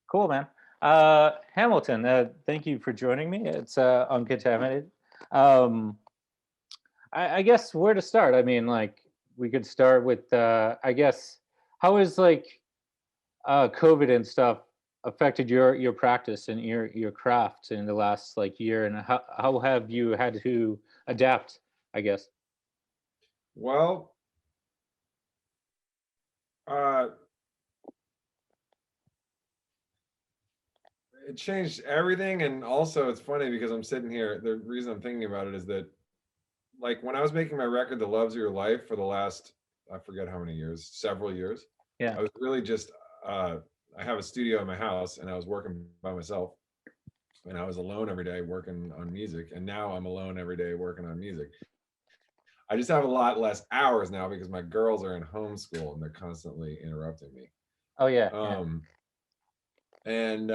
Cool, man. Hamilton, thank you for joining me. It's Uncontaminated. Um, I guess where to start? I mean, like, we could start with, I guess, how is like COVID and stuff affected your practice and your craft in the last like year, and how have you had to adapt? I guess. Well, uh, it changed everything, and also it's funny because I'm sitting here. The reason I'm thinking about it is that, like, when I was making my record, "The Loves of Your Life," for the last, I forget how many years, several years, Yeah. I was really just, I have a studio in my house, and I was working by myself, and I was alone every day working on music, and now I'm alone every day working on music. I just have a lot less hours now because my girls are in homeschool and they're constantly interrupting me. Oh yeah. Yeah. Um, and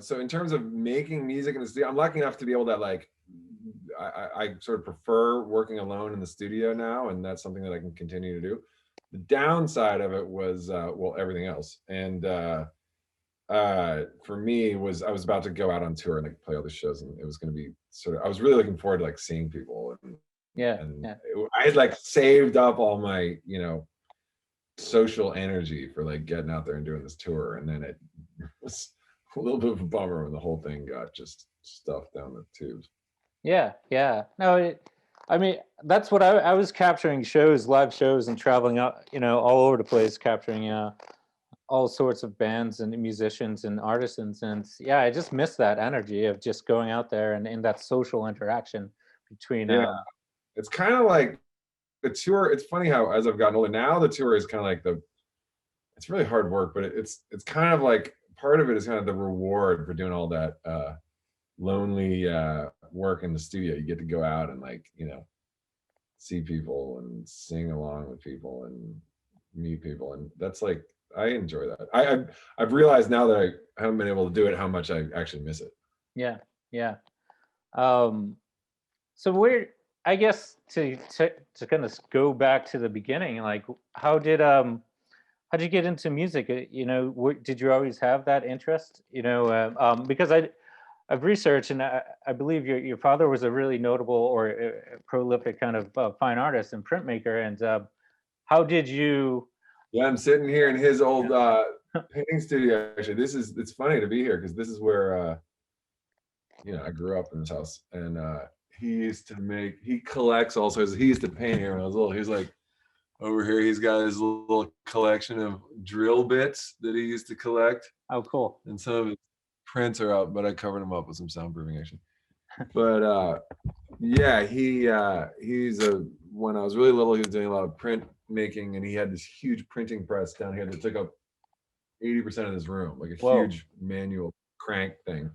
so in terms of making music in the studio, I'm lucky enough to be able to, like, I sort of prefer working alone in the studio now, and that's something that I can continue to do. The downside of it was, well, everything else. And for me was I was about to go out on tour and, like, play all the shows, and it was going to be sort of, I was really looking forward to, like, seeing people, Yeah. and Yeah. I had, like, saved up all my social energy for, like, getting out there and doing this tour, and then it was a little bit of a bummer when the whole thing got just stuffed down the tubes. Yeah, yeah. No, I mean, that's what I was capturing shows, live shows, and traveling out, all over the place, capturing all sorts of bands and musicians and artisans. And yeah, I just miss that energy of just going out there and in that social interaction between. Yeah, it's kind of like the tour. It's funny how, as I've gotten older now, the tour is kind of like it's really hard work, but it's kind of like, part of it is kind of the reward for doing all that lonely work in the studio. You get to go out and, like, see people and sing along with people and meet people, and that's, like, I enjoy that. I've realized now that I haven't been able to do it, how much I actually miss it. Yeah, yeah. Um, so where, I guess, to kind of go back to the beginning, like, how did you get into music? Did you always have that interest? Because I've researched, and I believe your father was a really notable or prolific kind of fine artist and printmaker. And how did you? Yeah, I'm sitting here in his old Yeah. painting studio. Actually, it's funny to be here because this is where I grew up in this house, and he collects also. He used to paint here when I was little. He's like, over here, he's got his little collection of drill bits that he used to collect, Oh, cool. and some of his prints are out, but I covered them up with some soundproofing actually. But yeah, he's when I was really little, he was doing a lot of print making, and he had this huge printing press down here that took up 80% of this room, like a Whoa. huge manual crank thing.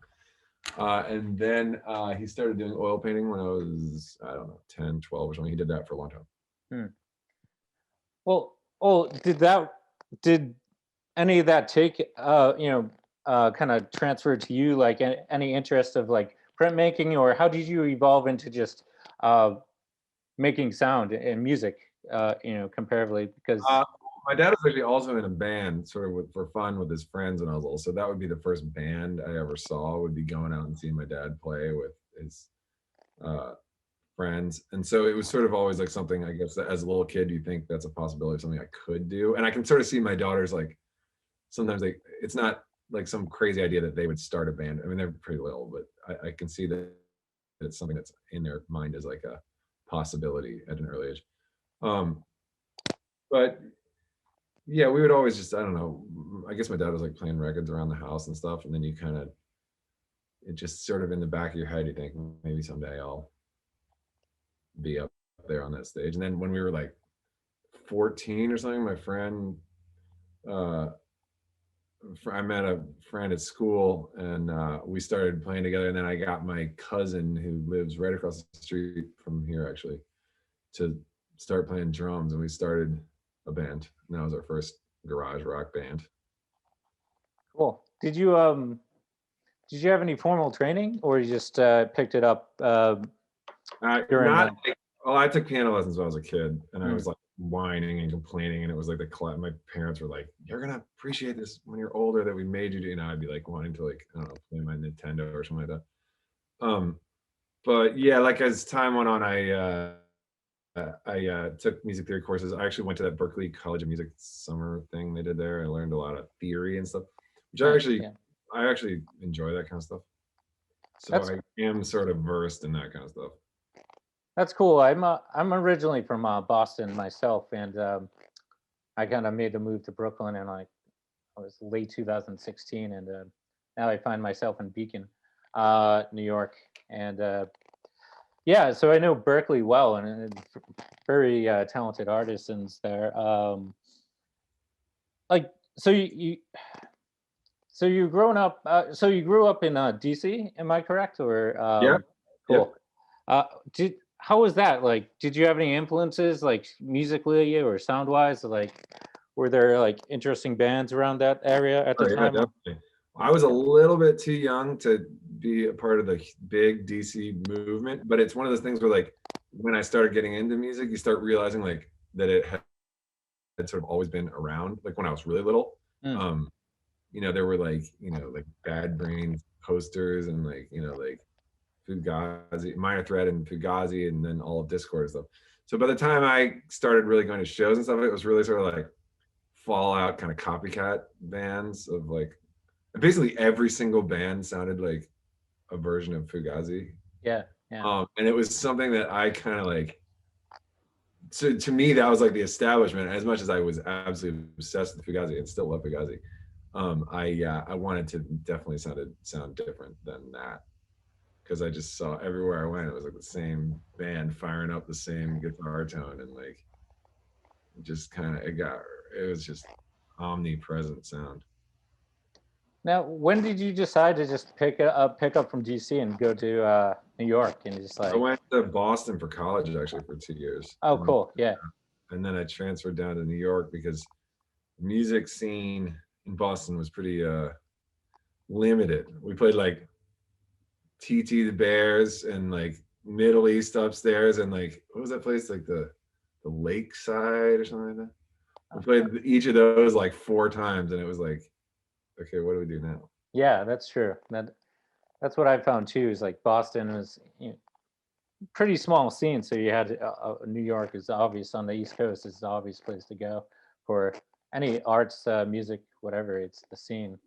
And then he started doing oil painting when I was, I don't know, 10, 12 or something. He did that for a long time. Hmm. Well, did any of that take kind of transfer to you, like any interest of like printmaking, or how did you evolve into just uh making sound and music, comparatively? Because Uh, my dad was actually also in a band, sort of for fun with his friends when I was little. So that would be the first band I ever saw. Would be going out and seeing my dad play with his uh, friends, and so it was sort of always like something. I guess that as a little kid, you think that's a possibility of something I could do, and I can sort of see my daughters, like, sometimes it's not like some crazy idea that they would start a band. I mean, they're pretty little, but I can see that it's something that's in their mind as like a possibility at an early age. Um, but yeah, we would always just, I don't know, I guess my dad was like playing records around the house and stuff, and then you kind of, it just sort of in the back of your head, you think maybe someday I'll be up there on that stage. And then when we were like 14 or something, my friend, uh, I met a friend at school, and we started playing together. And then I got my cousin, who lives right across the street from here, actually, to start playing drums, and we started a band. And that was our first garage rock band. cool. Did you have any formal training, or you just picked it up during Not the? like, well, I took piano lessons when I was a kid, and I Hmm. was like whining and complaining, and it was like my parents were like, "You're gonna appreciate this when you're older that we made you do." I'd be like wanting to like, I don't know, play my Nintendo or something like that. But yeah, like as time went on, I took music theory courses. I actually went to that Berklee College of Music summer thing they did there. I learned a lot of theory and stuff, which Nice. Yeah. I actually enjoy that kind of stuff. So That's I am sort of versed in that kind of stuff. that's cool. I'm originally from Boston myself, and I kind of made the move to Brooklyn in like it was late 2016, and now I find myself in Beacon, New York, and yeah, so I know Berkeley well, and very talented artisans there. Like, so so you grown up, so you grew up in DC, am I correct? Or Yeah. cool. Did how was that? Like, did you have any influences, like musically or sound wise? Like, were there like interesting bands around that area at the Oh yeah, time? definitely. I was a little bit too young to be a part of the big DC movement, but it's one of those things where like when I started getting into music, you start realizing like that it had sort of always been around. Like when I was really little, Mm, um, there were like, like Bad Brains posters and like, like Fugazi, Minor Threat and Fugazi, and then all of Discord and stuff. So by the time I started really going to shows and stuff, it was really sort of like Fallout kind of copycat bands of like basically every single band sounded like a version of Fugazi. yeah, yeah. And it was something that I kind of like. So to me, that was like the establishment. As much as I was absolutely obsessed with Fugazi and still love Fugazi, I wanted to definitely sound different than that because I just saw everywhere I went it was like the same band firing up the same guitar tone and like just kind of it was just omnipresent sound. Now, when did you decide to just pick up from DC and go to New York and just I like, went to Boston for college actually for 2 years, oh, cool, yeah, and then I transferred down to New York because the music scene in Boston was pretty limited. We played like TT the Bears and like Middle East upstairs and like what was that place like the Lakeside or something like that. We played each of those like 4 times and it was like, okay, what do we do now? yeah, that's true. That's what I found too. Is like Boston was pretty small scene, so you had New York is obvious on the East Coast is the obvious place to go for any arts, music, whatever. It's the scene.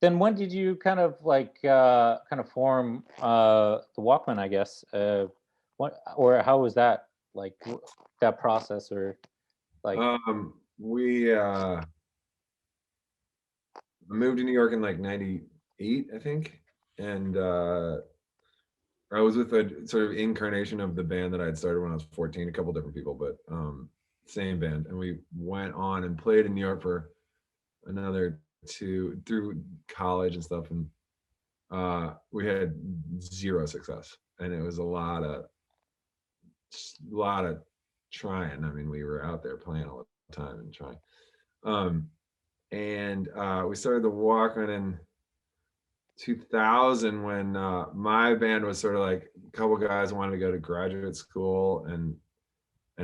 Then when did you kind of like kind of form the Walkman? I guess. What or how was that like that process or like? We moved to New York in like 98, I think. And I was with a sort of incarnation of the band that I had started when I was 14, a couple different people, but same band. And we went on and played in New York for another two through college and stuff. And we had zero success. And it was a lot of trying. I mean, we were out there playing all the time and trying. And we started the Walkman in 2000 when my band was sort of like a couple guys wanted to go to graduate school and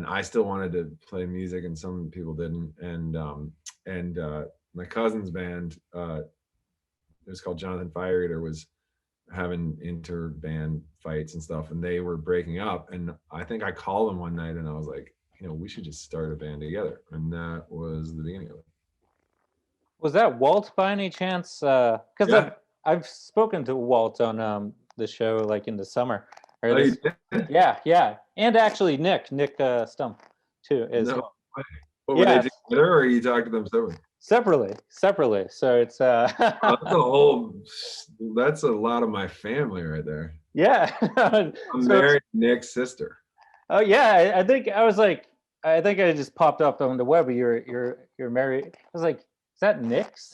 I still wanted to play music and some people didn't and my cousin's band it was called Jonathan Fire Eater was having inter band fights and stuff and they were breaking up and I think I called them one night and I was like we should just start a band together and that was the beginning of it. Was that Walt by any chance? Because Yeah. I've spoken to Walt on the show like in the summer. Or Oh, you this, did? yeah, yeah, and actually Nick Stump too as No well. way. What were they Yes, together or you talked to them separately? separately. So it's Oh, that's a lot of my family right there. yeah. I'm So it's married to Nick's sister. oh yeah, I think I was like I think I just popped up on the web. You're married. I was like, is that Nick's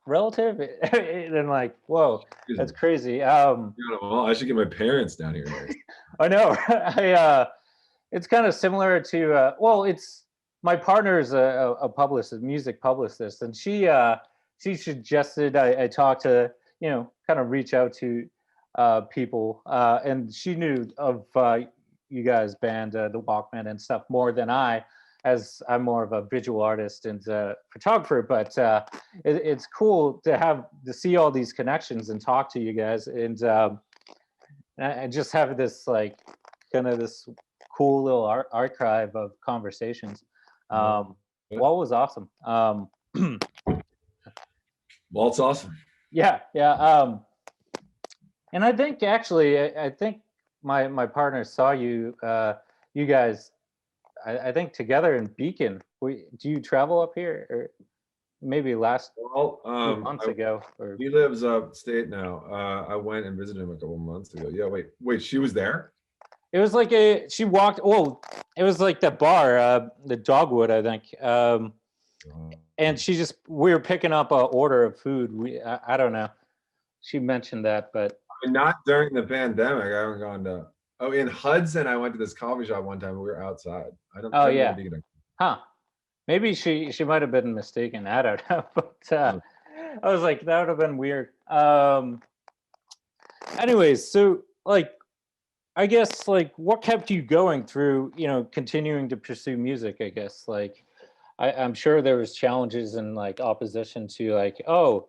relative? And like, whoa, that's crazy. Well, I should get my parents down here next. I know. It's kind of similar to well, it's my partner's a publicist, music publicist, and she suggested I talk to kind of reach out to people, and she knew of you guys band, the Walkmen and stuff, more than I, as I'm more of a visual artist and photographer. But it's cool to see all these connections and talk to you guys, and just have this like kind of this cool little archive of conversations. Well, Wall was awesome. it's awesome. Yeah, yeah. And I think actually, I think my partner saw you, you guys, I think together in Beacon. Do you travel up here, or maybe last Well, few months ago? Or he lives upstate now. I went and visited him a couple months ago. Yeah, wait, she was there? it was like she walked. Oh, it was like the bar, the Dogwood, I think. And we were picking up an order of food. I don't know. She mentioned that, but I mean, not during the pandemic. I haven't gone to. Oh, in Hudson, I went to this coffee shop one time. We were outside. I don't. oh I've never yeah, been. huh? Maybe she might have been mistaken. I don't know, but I was like, that would have been weird. Anyways, so like, I guess like, what kept you going through, continuing to pursue music? I guess like, I'm sure there was challenges and like opposition to like, oh,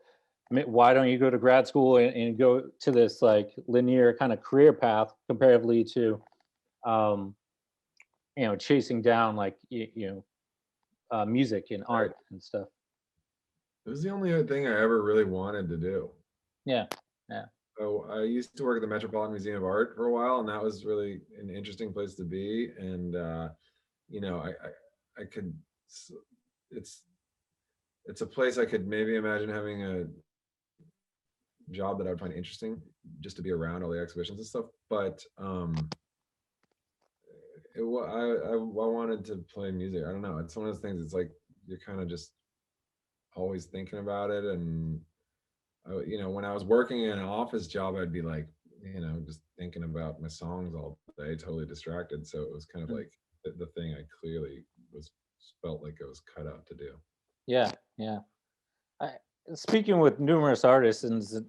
why don't you go to grad school and go to this like linear kind of career path comparatively to, um, chasing down like music and art and stuff. It was the only other thing I ever really wanted to do. Yeah, yeah. So I used to work at the Metropolitan Museum of Art for a while, and that was really an interesting place to be. And I could. It's it's a place I could maybe imagine having a job that I would find interesting, just to be around all the exhibitions and stuff. But I wanted to play music. I don't know. It's one of those things. It's like you're kind of just always thinking about it. And when I was working in an office job, I'd be like, just thinking about my songs all day, totally distracted. So it was kind of like the thing I clearly felt like I was cut out to do. Yeah, yeah. I, Speaking with numerous artists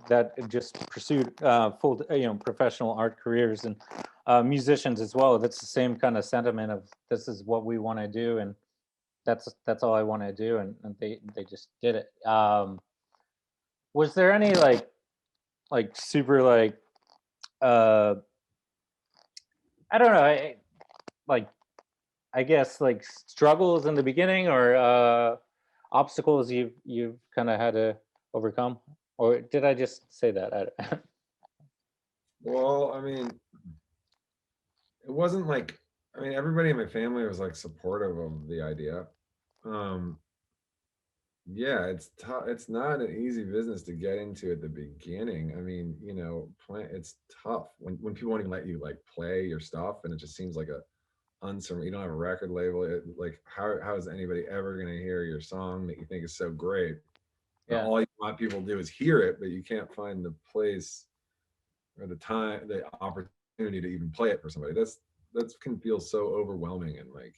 that just pursued full, professional art careers, and musicians as well, that's the same kind of sentiment of, this is what we want to do, and that's all I want to do, and they just did it. Was there any like super like I don't know, like I guess like struggles in the beginning, or obstacles you've kind of had to overcome, or did I just say that? Well, I mean, it wasn't like, everybody in my family was like supportive of the idea. Um, yeah, it's tough. It's not an easy business to get into at the beginning. I mean, it's tough when people won't even let you like play your stuff, and it just seems like a uncertain. You don't have a record label. Like, how is anybody ever going to hear your song that you think is so great? And Yeah, all you want people to do is hear it, but you can't find the place or the time, the opportunity to even play it for somebody. That can feel so overwhelming, and like,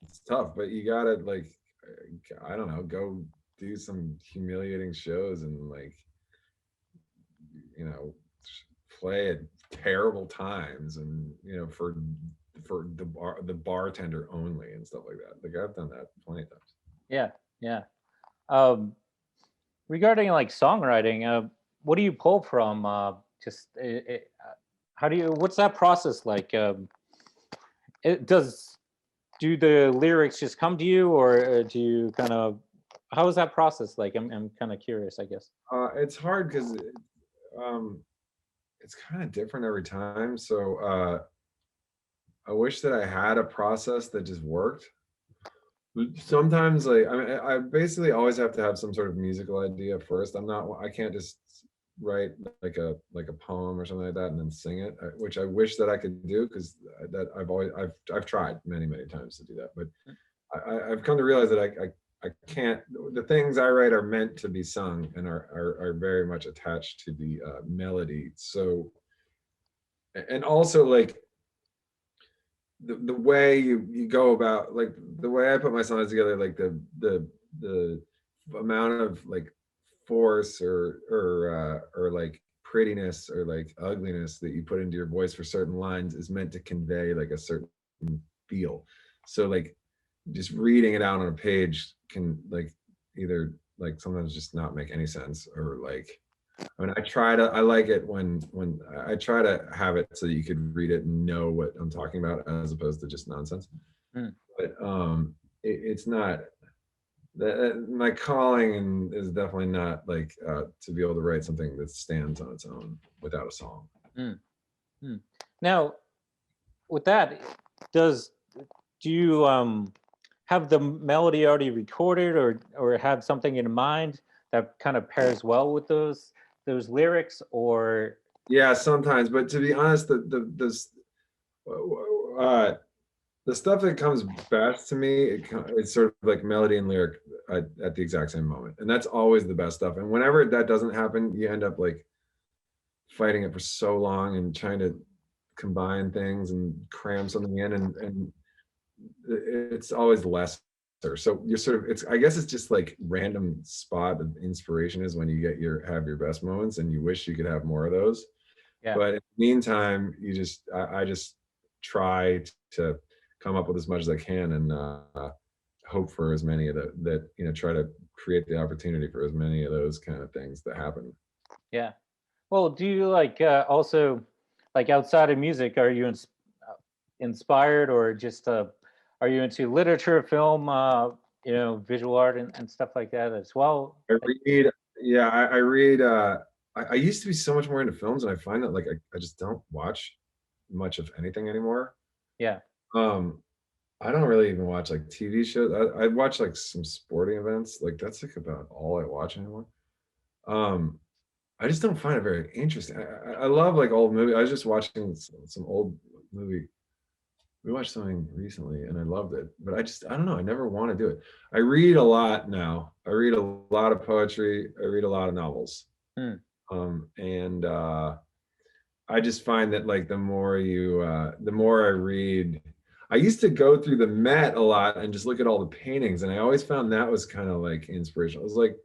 it's tough. But you gotta like, I don't know, go do some humiliating shows and like, you know, play at terrible times, and for the bartender only and stuff like that. Like, I've done that plenty of times. yeah, yeah. um Regarding like songwriting, what do you pull from, just how do you, what's that process like? It does Do the lyrics just come to you, or do you kind of, how is that process like? I'm kind of curious, I guess. It's hard because um, it's kind of different every time. So I wish that I had a process that just worked. Sometimes, like, I basically always have to have some sort of musical idea first. I can't just write like a poem or something like that and then sing it, which I wish that I could do, because that I've tried many times to do that, but I've come to realize that I can't. The things I write are meant to be sung and are very much attached to the melody. So, and also like the way you go about, like the way I put my songs together, like the amount of like force or like prettiness or like ugliness that you put into your voice for certain lines is meant to convey like a certain feel. So like just reading it out on a page can like either like sometimes just not make any sense, or like, I mean, I like it when I try to have it so that you could read it and know what I'm talking about as opposed to just nonsense. Mm. But it's not that my calling, and is definitely not like to be able to write something that stands on its own without a song. Mm. Mm. Now, with that, does do you have the melody already recorded, or have something in mind that kind of pairs well with those lyrics, or Yeah, sometimes, but to be honest, uh, the stuff that comes best to me, it's sort of like melody and lyric at the exact same moment, and that's always the best stuff. And whenever that doesn't happen, you end up like fighting it for so long and trying to combine things and cram something in, and it's always lesser. So you're sort of, it's, I guess it's just like random spot of inspiration is when you have your best moments, and you wish you could have more of those. yeah, But in the meantime, I just try to come up with as much as I can, and hope for as many of that, you know, try to create the opportunity for as many of those kind of things to happen. yeah. Well, do you like also, like, outside of music, are you inspired, or just are you into literature, film, visual art, and stuff like that as well? I read, yeah, I read. I used to be so much more into films, and I find that like I just don't watch much of anything anymore. Yeah, Um, I don't really even watch like TV shows. I watch like some sporting events. Like that's like about all I watch anymore. Um, I just don't find it very interesting. I love like old movie. I was just watching some old movie. We watched something recently and I loved it, but I don't know. I never want to do it. I read a lot now. I read a lot of poetry. I read a lot of novels. hmm, And I just find that like the more I read, I used to go through the Met a lot and just look at all the paintings, and I always found that was kind of like inspirational. It was like,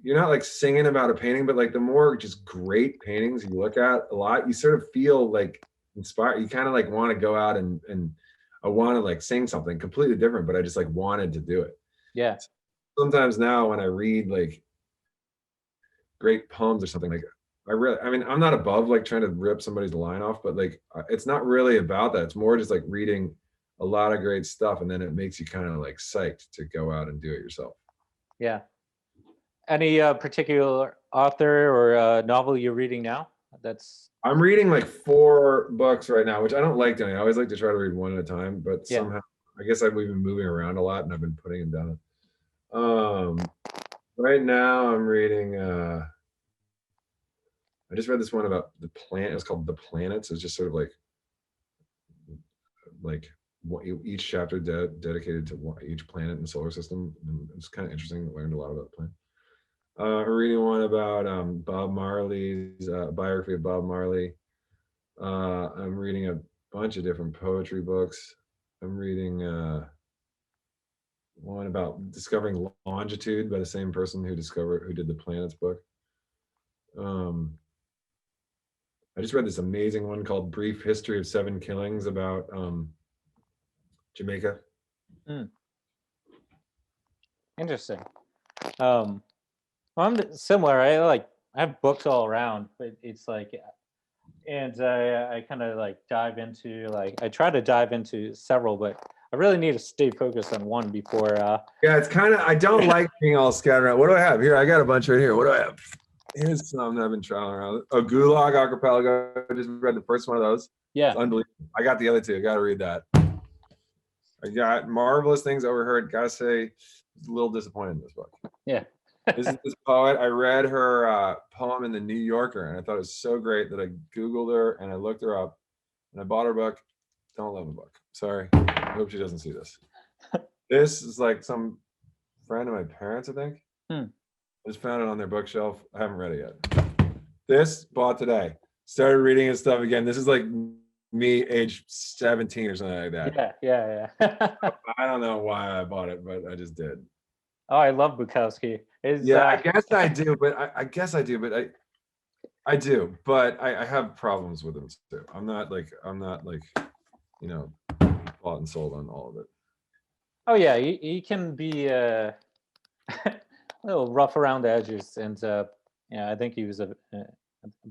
you're not like singing about a painting, but like the more just great paintings you look at a lot, you sort of feel like inspired. You kind of like want to go out and I want to like sing something completely different, but I just like wanted to do it. yeah, Sometimes now when I read like great poems or something, like I mean, I'm not above like trying to rip somebody's line off, but like it's not really about that. It's more just like reading a lot of great stuff, and then it makes you kind of like psyched to go out and do it yourself. yeah. Any particular author or novel you're reading now? That's I'm reading like 4 books right now, which I don't like doing. I always like to try to read one at a time, but yeah. somehow I guess we've been moving around a lot and I've been putting them down. Right now I'm reading I just read this one about the planet. It was called The Planets. It's just sort of like each chapter dedicated to each planet in the solar system, and it's kind of interesting. I learned a lot about the planet. I'm reading one about Bob Marley's biography of Bob Marley. I'm reading a bunch of different poetry books. I'm reading one about discovering longitude by the same person who did the planets book. I just read this amazing one called Brief History of Seven Killings about Jamaica. Hmm, interesting. Well, I'm similar. I have books all around, but it's like, and I kind of like dive into, like, I try to dive into several, but I really need to stay focused on one before. Yeah, it's kind of, I don't like being all scattered around. What do I have here? I got a bunch right here. What do I have? Here's some that I've been trialing around. A Gulag Archipelago. I just read the first one of those. Yeah, It's unbelievable. I got the other two. I got to read that. I got Marvelous Things Overheard. Gotta say, I was a little disappointed in this book. yeah, This poet. I read her poem in the New Yorker, and I thought it was so great that I Googled her and I looked her up, and I bought her book. Don't love the book. Sorry. I hope she doesn't see this. This is like some friend of my parents, I think. hmm, I just found it on their bookshelf. I haven't read it yet. This bought today. Started reading his stuff again. This is like me age 17 or something like that. yeah. I don't know why I bought it, but I just did. Oh, I love Bukowski. Yeah, I guess I do, but I guess I do, but I do, but I have problems with them too. I'm not like, you know, bought and sold on all of it. Oh yeah, he can be a little rough around the edges, and yeah, I think he was I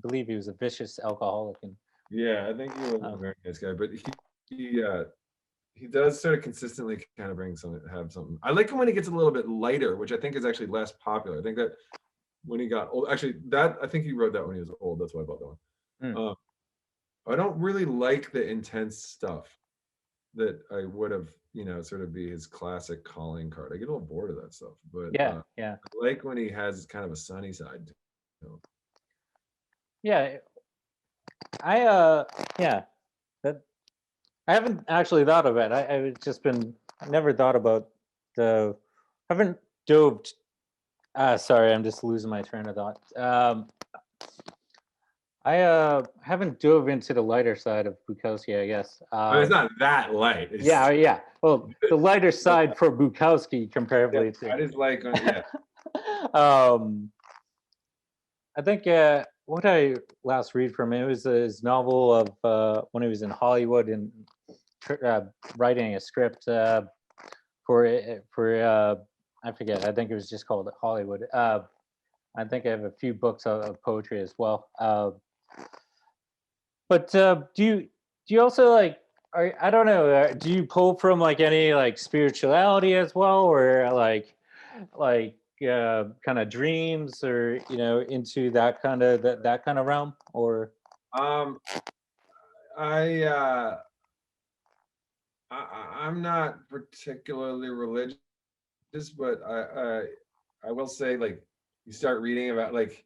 believe he was a vicious alcoholic, and Yeah, I think he was a um, very nice guy, but he he does sort of consistently kind of bring some have something. I like him when he gets a little bit lighter, which I think is actually less popular. I think that when he got old, actually that I think he wrote that when he was old. That's why I bought that one. mm, I don't really like the intense stuff that I would have, sort of be his classic calling card. I get a little bored of that stuff, but yeah, yeah, I like when he has kind of a sunny side to him. yeah. I yeah, that I haven't actually thought of it. I've just been I never thought about the haven't dove. Sorry, I'm just losing my train of thought. I haven't dove into the lighter side of Bukowski, I guess. I mean, it's not that light. Yeah, It's yeah. Well, the lighter side for Bukowski yeah, comparatively I to. just like yeah. um, I think what I last read from him, it was his novel of when he was in Hollywood and writing a script for I forget. I think it was just called Hollywood. I think I have a few books of poetry as well. But do you also like? I don't know. Do you pull from like any like spirituality as well, or like kind of dreams, or into that kind of realm, or Um, I I'm not particularly religious, but I will say like you start reading about like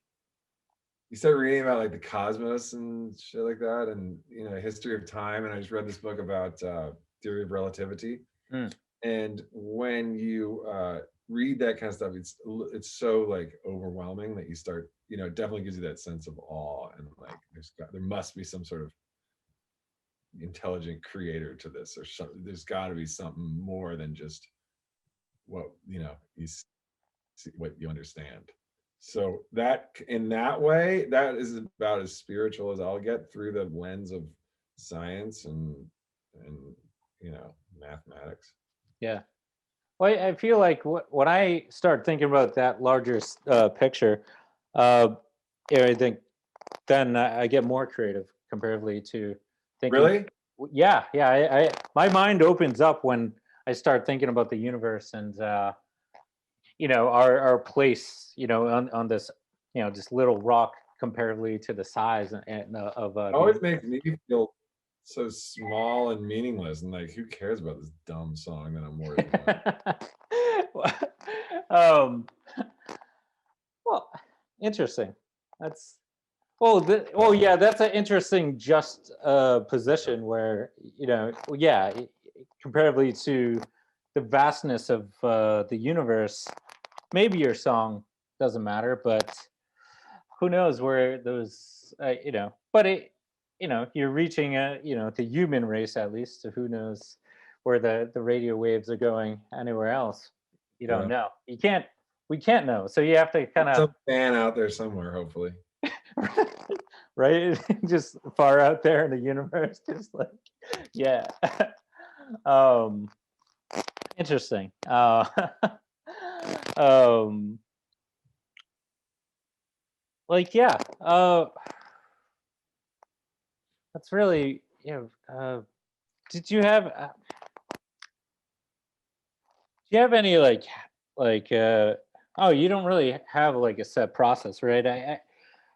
the cosmos and shit like that, and history of time. And I just read this book about theory of relativity. mm, And when you read that kind of stuff, it's so like overwhelming that you start, it definitely gives you that sense of awe, and like there must be some sort of intelligent creator to this, or something. There's got to be something more than just what what you understand. So that in that way, that is about as spiritual as I'll get through the lens of science and mathematics. yeah. Well, I feel like when I start thinking about that larger picture, uh, I think then I get more creative comparatively to thinking. Really? Yeah, yeah. My mind opens up when I start thinking about the universe and our place, on this this little rock comparatively to the size of the Always universe. makes me feel so small and meaningless, and like, who cares about this dumb song that I'm worried about? um, well, interesting. That's well, yeah, that's an interesting just position where yeah, comparatively to the vastness of the universe, maybe your song doesn't matter, but who knows where those but you're reaching the human race, at least, so who knows where the radio waves are going anywhere else. You don't Yeah, know, we can't know, so you have to kind there's of some fan out there somewhere, hopefully. right, just far out there in the universe, just like yeah. um Interesting. Um like yeah, that's really did you have do you have any like oh, you don't really have like a set process, right?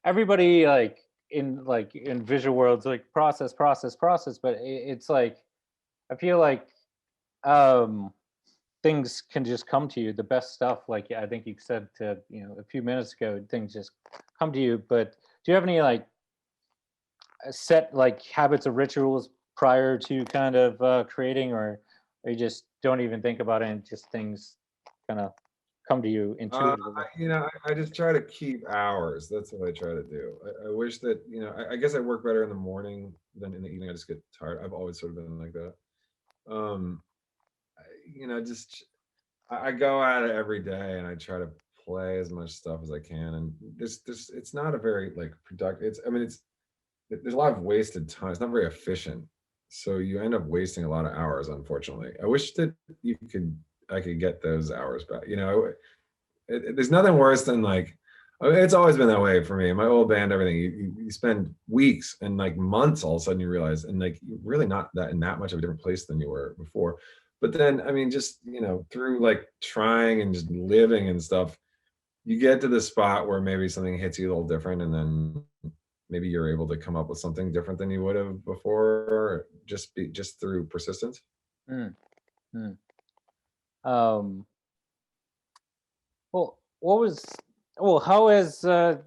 Everybody like in visual worlds like process, but it's like I feel like um things can just come to you, the best stuff, like I think you said to a few minutes ago, things just come to you. But do you have any like set like habits or rituals prior to kind of creating, or you just don't even think about it and just things kind of come to you intuitively? I just try to keep hours. That's what I try to do. I wish that, I guess I work better in the morning than in the evening. I just get tired. I've always sort of been like that. Um, just I go at it every day and I try to play as much stuff as I can, and this it's not a very like productive. It's I mean it's there's a lot of wasted time. It's not very efficient, so you end up wasting a lot of hours. Unfortunately, I wish that you could I could get those hours back. You know, there's nothing worse than like it's always been that way for me. My old band, everything you spend weeks and like months, all of a sudden you realize, and like you're really not that in that much of a different place than you were before. But then, I mean, just through like trying and just living and stuff, you get to the spot where maybe something hits you a little different, and then maybe you're able to come up with something different than you would have before, just through persistence. Mm, mm. Um, well, what was well? How has the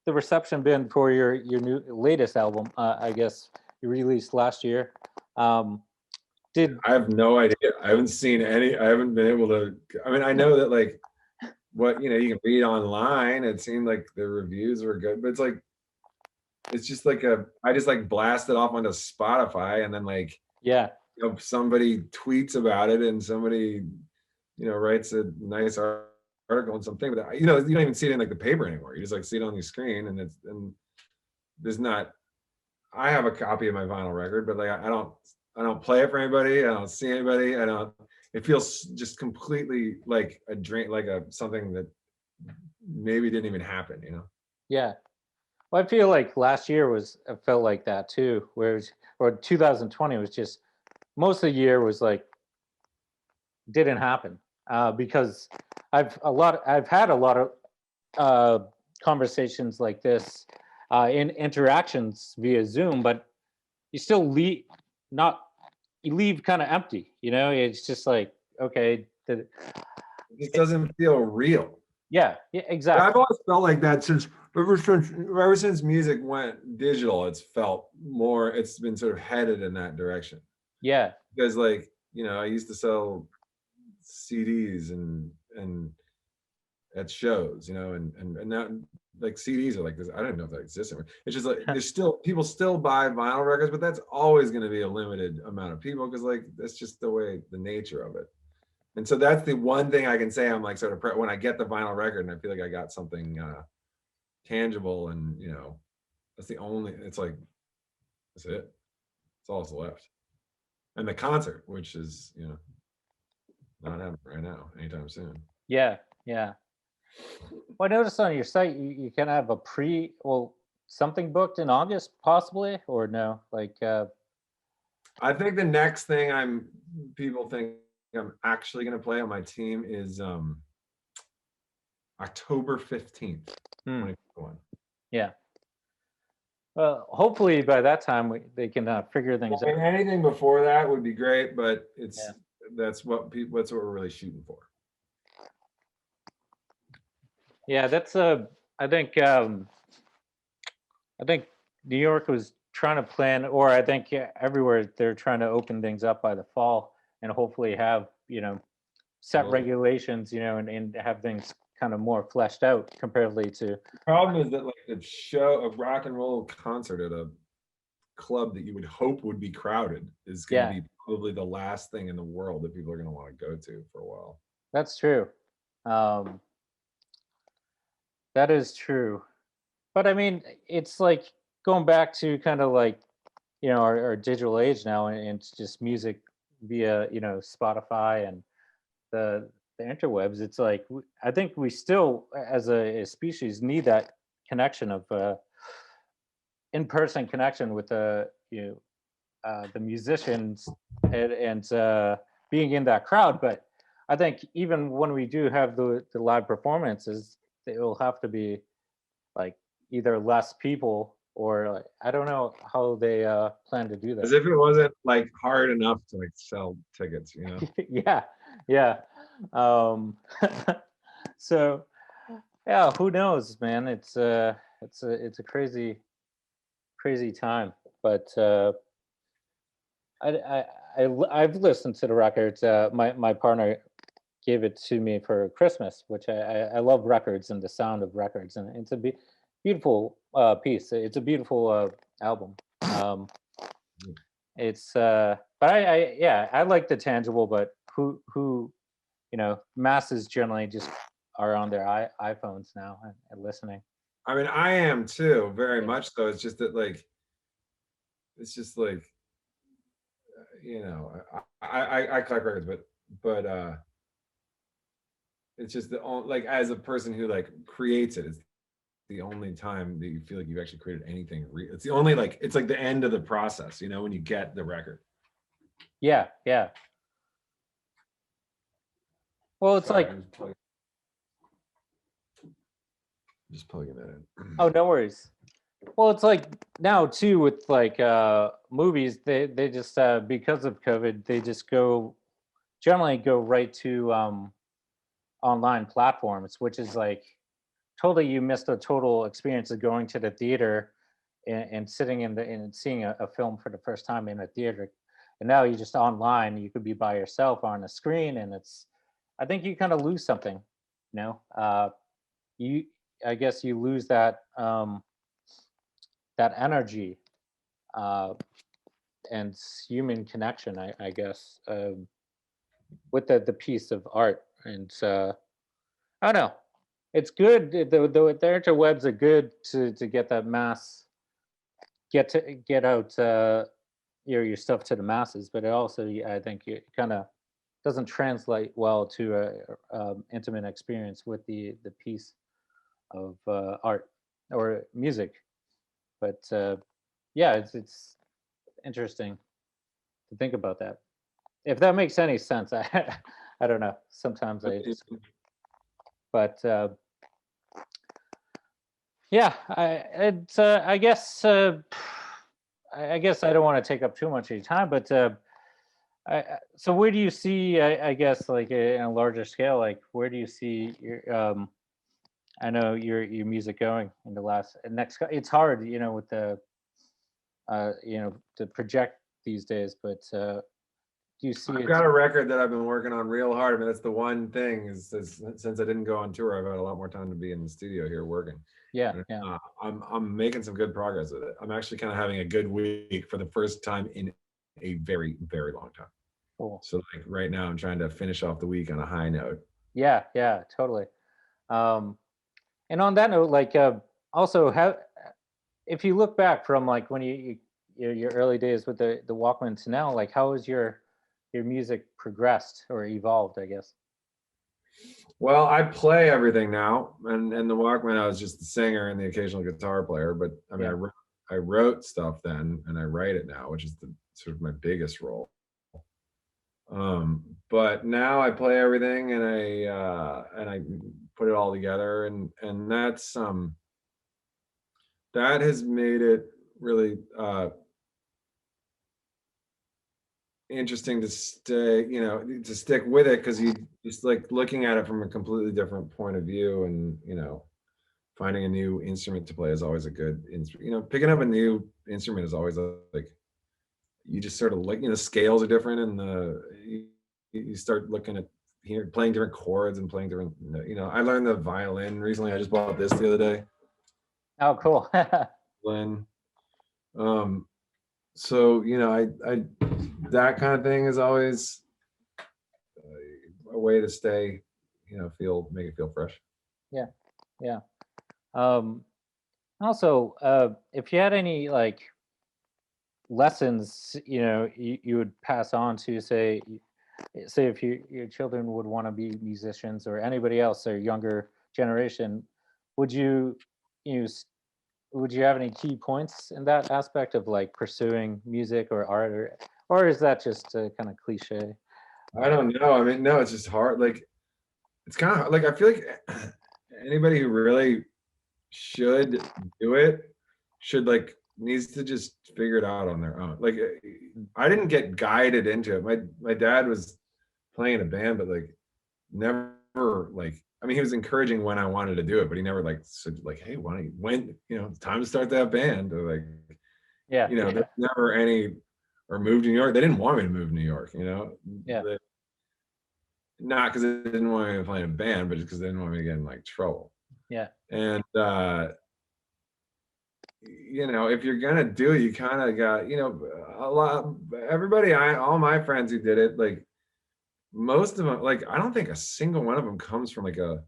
reception been for your new latest album? I guess you released last year. Um, did I have no idea. I haven't seen any. I haven't been able to. I mean, I know that like what you can read online. It seemed like the reviews were good, but it's just like I just like blast it off onto Spotify, and then like yeah, somebody tweets about it, and somebody writes a nice article and something, but you don't even see it in like the paper anymore. You just like see it on your screen, and there's not. I have a copy of my vinyl record, but like I don't play it for anybody. I don't see anybody. I don't. It feels just completely like a dream, like something that maybe didn't even happen. yeah. Well, I feel like last year felt like that too, or 2020 was just most of the year was like didn't happen because I've had a lot of conversations like this in interactions via Zoom, but you still leave not you leave kind of empty. It's just like okay, It just doesn't feel real. yeah, I've exactly. always felt like that ever since music went digital. It's been sort of headed in that direction. Yeah, Because like I used to sell CDs and at shows, and now like CDs are like this. I don't know if that exists anymore. It's just like there's still people still buy vinyl records, but that's always going to be a limited amount of people because like that's just the nature of it. And so that's the one thing I can say I'm like sort of when I get the vinyl record and I feel like I got something tangible, and that's the only. It's like that's it. That's all that's left. And the concert, which is not happening right now, anytime soon. yeah, yeah. Well, I noticed on your site you can have something booked in August possibly or no? Like I think the next thing people think I'm actually going to play on my team is October 15th, hmm, 2021. yeah. Well, hopefully by that time they can figure I things mean, out. anything before that would be great, but Yeah, that's what we're really shooting for. yeah. That's I think New York was trying to plan, or I think everywhere they're trying to open things up by the fall and hopefully have set Well, regulations, and have things kind of more fleshed out comparatively to the problem is that like a rock and roll concert at a club that you would hope would be crowded is going to yeah. be probably the last thing in the world that people are going to want to go to for a while. That's true. Um, that is true. But I mean, it's like going back to kind of like our digital age now, and it's just music via Spotify and the interwebs. It's like I think we still, as a species, need that connection of in-person connection with the musicians and being in that crowd. But I think even when we do have the live performances, it will have to be like either less people or like, I don't know how they plan to do As that. if it wasn't like hard enough to like sell tickets. Yeah, yeah. Um, so yeah, who knows, man? It's a crazy time, but I've listened to the records. My partner gave it to me for Christmas, which I love records and the sound of records, and it's a beautiful piece. It's a beautiful album. Um, it's but I like the tangible, but who masses generally just are on their iPhones now and listening. I mean, I am too, very much so. It's just that like, it's just like, you know, I collect records, but it's just like as a person who like creates it, it's the only time that you feel like you've actually created anything real. It's the only like, it's like the end of the process, you know, when you get the record. Yeah, yeah. Well, it's Sorry, like, just plugging that in. oh, no worries. Well, it's like now too with like movies, they just because of COVID, they just generally go right to online platforms, which is like totally you missed a total experience of going to the theater and sitting in the and seeing a film for the first time in a theater. And now you just online, you could be by yourself on a screen, and it's I think you kind of lose something, you know. You I guess you lose that energy uh, and human connection, I guess, with the piece of art. And I don't know. It's good. The interwebs are good to get that get out your stuff to the masses, but it also I think it kind of doesn't translate well to a intimate experience with the piece of art or music. But yeah, it's interesting to think about that. If that makes any sense, I don't know. Sometimes I just, but yeah, I guess I guess I don't want to take up too much of your time, but so where do you see? I guess like in a larger scale, like where do you see your I know your music going in the next. It's hard, you know, with the to project these days, but do you see I've it? got a record that I've been working on real hard. I mean, that's the one thing is since I didn't go on tour, I've had a lot more time to be in the studio here working. Yeah, And, yeah, I'm making some good progress with it. I'm actually kind of having a good week for the first time in a very, very long time. cool. So like right now, I'm trying to finish off the week on a high note. Yeah, yeah, totally. Um, and on that note, like also how if you look back from like when your early days with the Walkman to now, like how has your music progressed or evolved? I guess. Well, I play everything now, and the Walkman, I was just the singer and the occasional guitar player. But I mean, Yeah. I wrote stuff then, and I write it now, which is the sort of my biggest role. But now I play everything, and I put it all together, and that has made it really interesting to stay, you know, to stick with it because you just like looking at it from a completely different point of view, and you know, finding a new instrument to play is always a good instrument. You know, picking up a new instrument is always like you just sort of like, you know, scales are different, and you start looking at here playing different chords and playing different. You know, I learned the violin recently. I just bought this the other day. Oh, cool. Violin. Um, so you know, I that kind of thing is always a way to stay, you know, make it feel fresh. Yeah, yeah. Um, Also, if you had any like lessons, you would pass on to say if your children would want to be musicians or anybody else or younger generation, would you use would you have any key points in that aspect of like pursuing music or art or is that just kind of cliche? I don't know. I mean, no, it's just hard. Like, it's kind of like I feel like anybody who really should do it should like needs to just figure it out on their own. Like, I didn't get guided into it. My dad was playing in a band, but like never like. I mean, he was encouraging when I wanted to do it, but he never like said like, "Hey, when you know it's time to start that band?" Or like, Yeah, you know, there's never any or moved to New York. They didn't want me to move to New York. You know, yeah, they, not because they didn't want me to play in a band, but just because they didn't want me to get in like trouble. yeah, And you know, if you're gonna do it, you kind of got, you know, a lot. Everybody, all my friends who did it, like most of them, like I don't think a single one of them comes from like a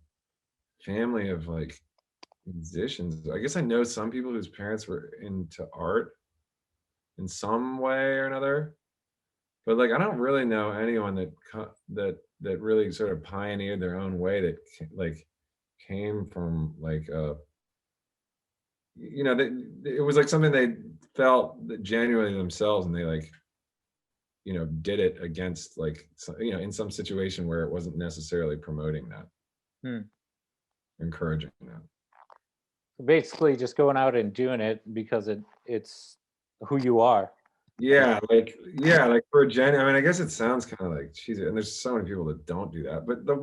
family of like musicians. I guess I know some people whose parents were into art in some way or another, but like I don't really know anyone that really sort of pioneered their own way that like came from like it was like something they felt that genuinely themselves, and they like did it against like in some situation where it wasn't necessarily promoting that, Hmm. encouraging that. Basically just going out and doing it because it's who you are. Yeah, like for I mean, I guess it sounds kind of like cheesy, and there's so many people that don't do that. But the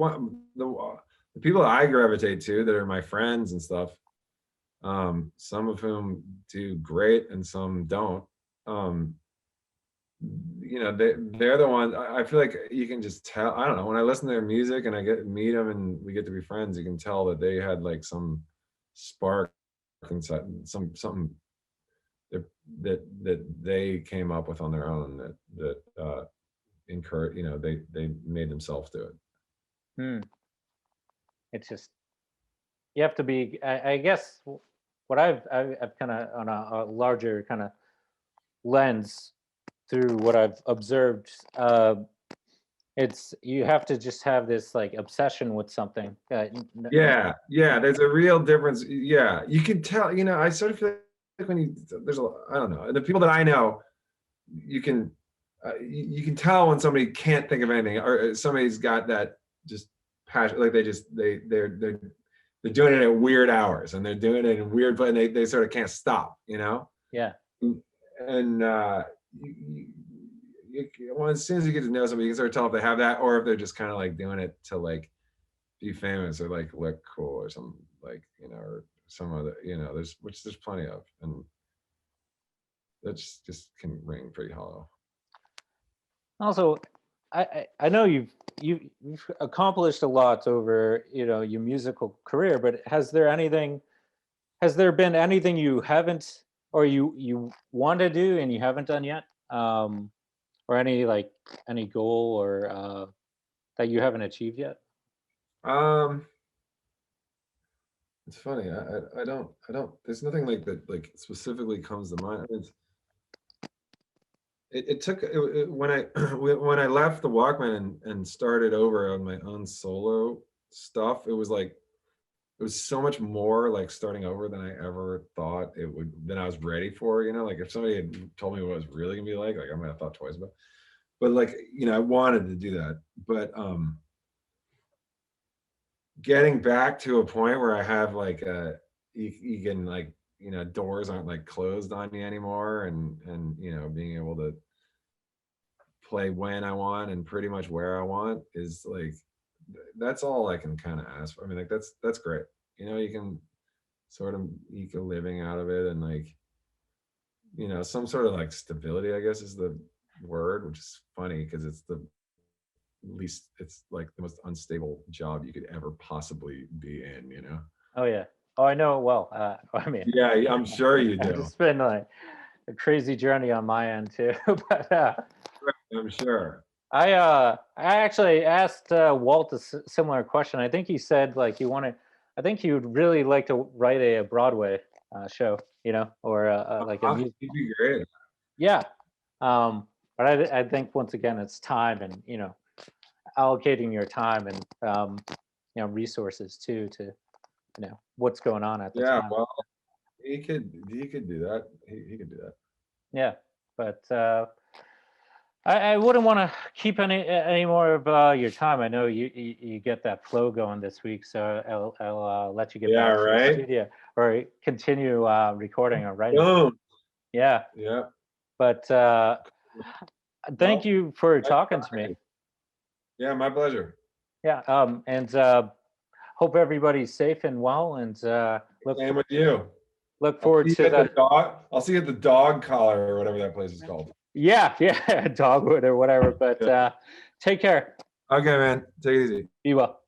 people that I gravitate to that are my friends and stuff, some of whom do great and some don't. They're the ones. I feel like you can just tell. I don't know, when I listen to their music and I get to meet them and we get to be friends, you can tell that they had like some spark inside, something that they came up with on their own that encourage, they made themselves do it. Hmm. It's just you have to be. I guess what I've kind of on a larger kind of lens through what I've observed. It's you have to just have this like obsession with something. Yeah, there's a real difference. Yeah, you can tell. I sort of feel like when there's I don't know, the people that I know, you can you can tell when somebody can't think of anything, or somebody's got that just passion, like they're doing it at weird hours, and they're doing it in weird, but they sort of can't stop. Yeah. And well, as soon as you get to know somebody, you can sort of tell if they have that, or if they're just kind of like doing it to like be famous or like look cool or something, like or some other, there's plenty of, and that's just can ring pretty hollow. Also, I know you've accomplished a lot over your musical career, but has there been anything you haven't, or you want to do and you haven't done yet, or any goal or that you haven't achieved yet? It's funny. I don't. There's nothing like that like specifically comes to mind. I mean, it took when I when I left the Walkman and started over on my own solo stuff. It was so much more like starting over than I ever thought it would. Than I was ready for. Like if somebody had told me what it was really gonna be like I might have thought twice about it. But like I wanted to do that. But getting back to a point where I have like you can like doors aren't like closed on me anymore, and being able to play when I want and pretty much where I want is like that's all I can kind of ask for. I mean, like that's great. You can sort of eke a living out of it, and like some sort of like stability, I guess, is the word, which is funny because it's like the most unstable job you could ever possibly be in. Oh yeah. Oh, I know it well. I mean, Yeah, I'm sure you do. it's been like a crazy journey on my end too. But I'm sure. I actually asked Walt a similar question. I think he said like I think he would really like to write a Broadway show, or like a music. He'd be great. Yeah. But I think once again it's time and allocating your time and resources too to what's going on at the Yeah, time. well, he could do that. He could do that. Yeah, but I wouldn't want to keep any more of your time. I know you get that flow going this week, so I'll let you get Yeah, back to the right. studio or continue recording or writing. Boom. Yeah. Yeah. But thank you for talking to me. Yeah, my pleasure. Yeah. And hope everybody's safe and well. And Same with you. Look forward to the dog. I'll see you at the dog collar or whatever that place is called. Yeah, Dogwood or whatever. But take care. Okay, man. Take it easy. Be well.